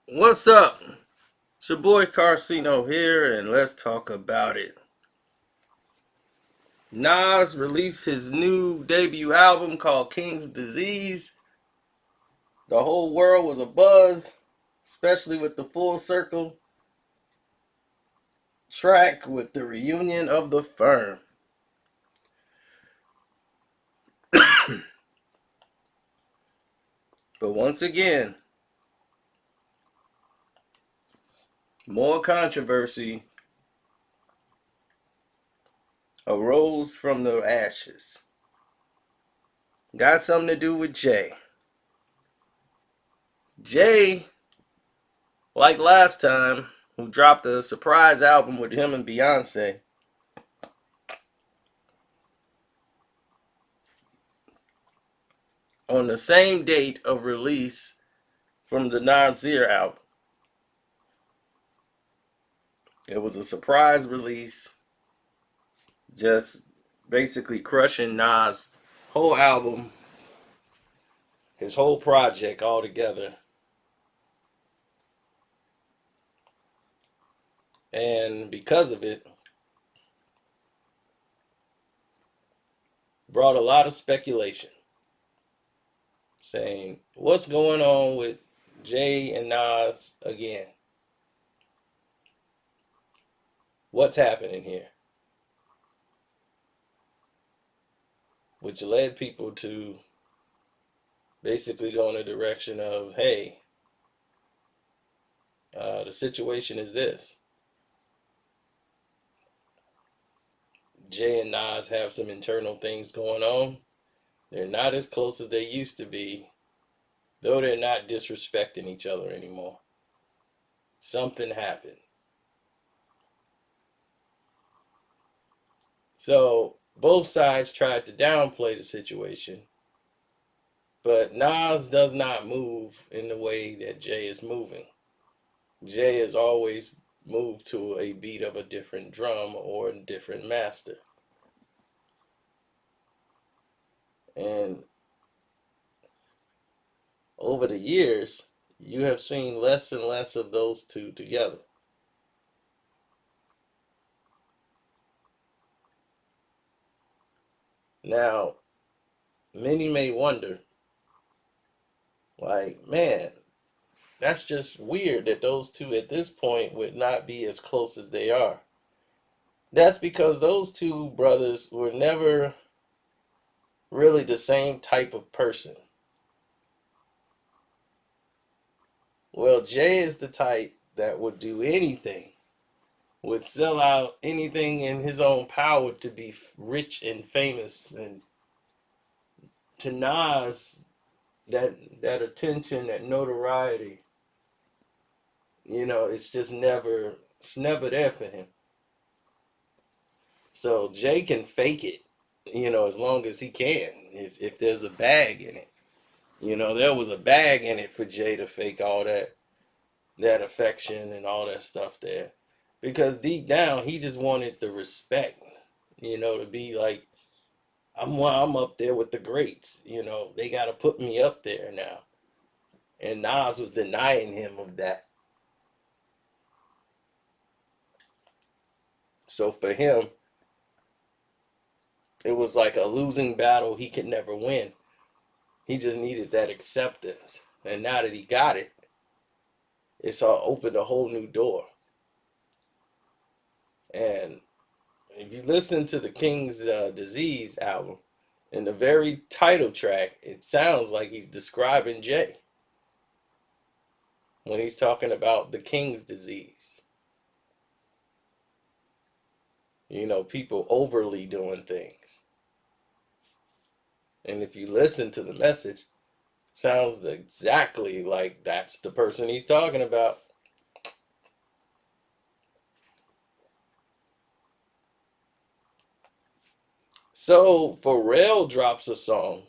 What's up? It's your boy Carcino here, and let's talk about it. Nas released his new debut album called King's Disease. The whole world was abuzz, especially with the Full Circle track with the reunion of the firm. But once again, more controversy arose from the ashes. Got something to do with Jay. Jay, like last time, who dropped a surprise album with him and Beyonce, on the same date of release from the Nasir album. It was a surprise release, just basically crushing Nas' whole album, his whole project all together. And because of it, brought a lot of speculation saying, what's going on with Jay and Nas again? What's happening here? Which led people to basically go in the direction of, hey, the situation is this. Jay and Nas have some internal things going on. They're not as close as they used to be, though they're not disrespecting each other anymore. Something happened. So both sides tried to downplay the situation, but Nas does not move in the way that Jay is moving. Jay has always moved to a beat of a different drum or a different master. And over the years, you have seen less and less of those two together. Now, many may wonder, like, man, that's just weird that those two at this point would not be as close as they are. That's because those two brothers were never really the same type of person. Well, Jay is the type that would do anything, would sell out anything in his own power to be rich and famous. And to Nas, that attention, that notoriety, it's never there for him. So Jay can fake it, as long as he can. If there's a bag in it, there was a bag in it for Jay to fake all that affection and all that stuff there, because deep down he just wanted the respect, to be like, I'm up there with the greats. They got to put me up there now, and Nas was denying him of that. So for him, it was like a losing battle he could never win. He just needed that acceptance. And now that he got it, it's all opened a whole new door. And if you listen to the King's Disease album, in the very title track, it sounds like he's describing Jay when he's talking about the King's Disease. People overly doing things. And if you listen to the message, sounds exactly like that's the person he's talking about. So Pharrell drops a song,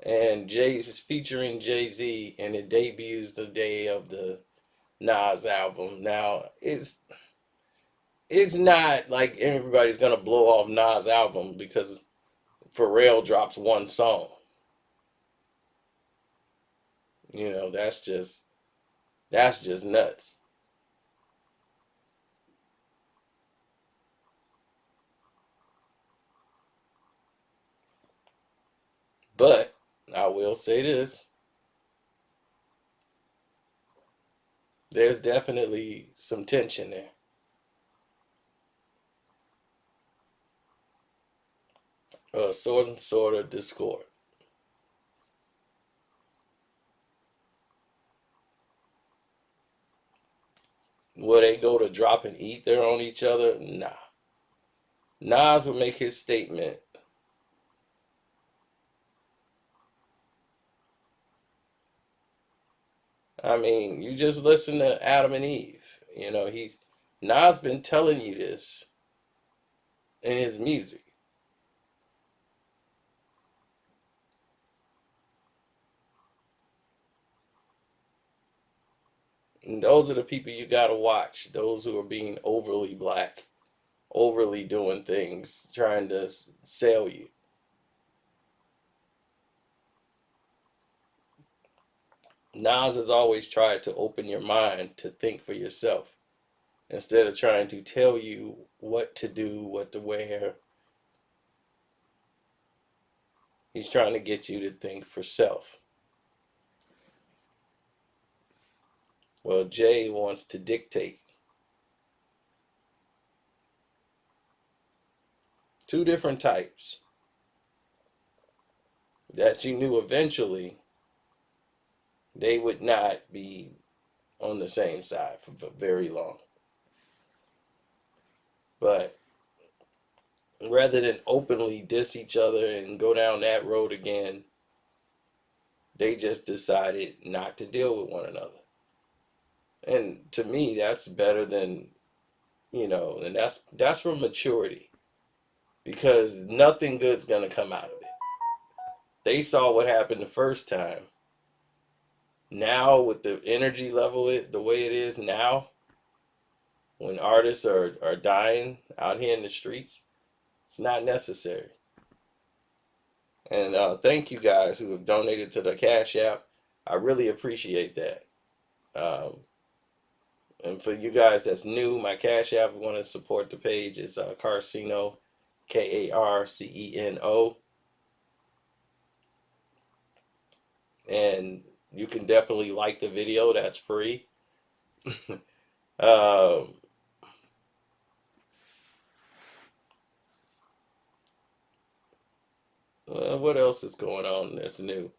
and Jay's featuring Jay-Z, and it debuts the day of the Nas album. Now it's not like everybody's gonna blow off Nas album because Pharrell drops one song. You know, that's just nuts. But I will say this: there's definitely some tension there, sort of discord. Will they go to drop and eat there on each other? Nah. Nas would make his statement. I mean, you just listen to Adam and Eve. You know, he's Nas been telling you this in his music. And those are the people you gotta watch. Those who are being overly black, overly doing things, trying to sell you. Nas has always tried to open your mind to think for yourself instead of trying to tell you what to do, what to wear. He's trying to get you to think for self. Well, Jay wants to dictate. Two different types that you knew eventually they would not be on the same side for very long. But rather than openly diss each other and go down that road again, they just decided not to deal with one another. And to me, that's better than, and that's from maturity because nothing good's gonna come out of it. They saw what happened the first time. Now with the energy level the way it is now, when artists are dying out here in the streets, it's not necessary. And thank you guys who have donated to the Cash App. I really appreciate that. Um, and for you guys that's new, my Cash App, want to support the page, it's Carceno, Karceno. And you can definitely like the video, that's free. um, what else is going on that's new?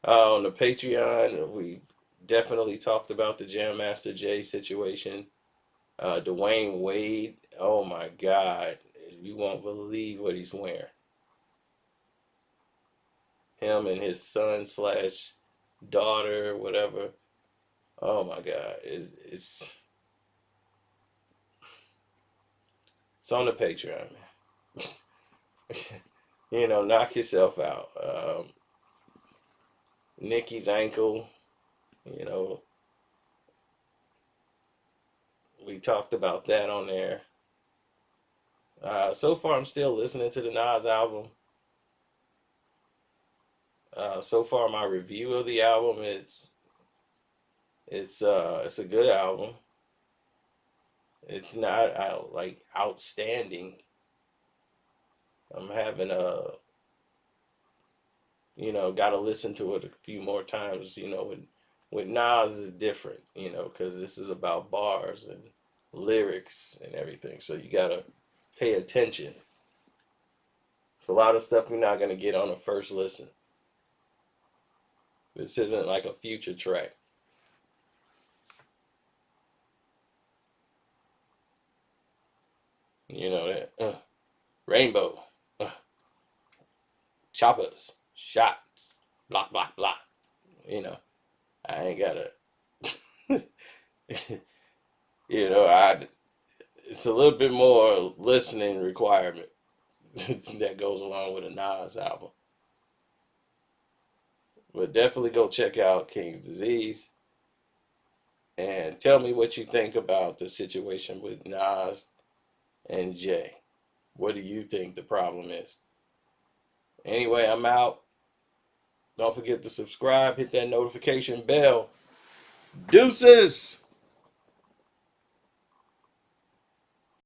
On the Patreon, we definitely talked about the Jam Master Jay situation. Dwayne Wade, oh my God, you won't believe what he's wearing. Him and his son slash daughter, whatever. Oh my God, it's on the Patreon, man. Knock yourself out. Nikki's ankle, you know, we talked about that on there. So far, I'm still listening to the Nas album. So far, my review of the album, it's a good album. It's not like outstanding. I'm having got to listen to it a few more times. With Nas is different, because this is about bars and lyrics and everything. So you gotta pay attention. It's a lot of stuff you're not gonna get on a first listen. This isn't like a future track. You know that rainbow, uh, choppers, shots, block, block, block. You know, I ain't gotta. I it's a little bit more listening requirement that goes along with a Nas album. But definitely go check out King's Disease and tell me what you think about the situation with Nas and Jay. What do you think the problem is? Anyway, I'm out. Don't forget to subscribe, hit that notification bell. Deuces!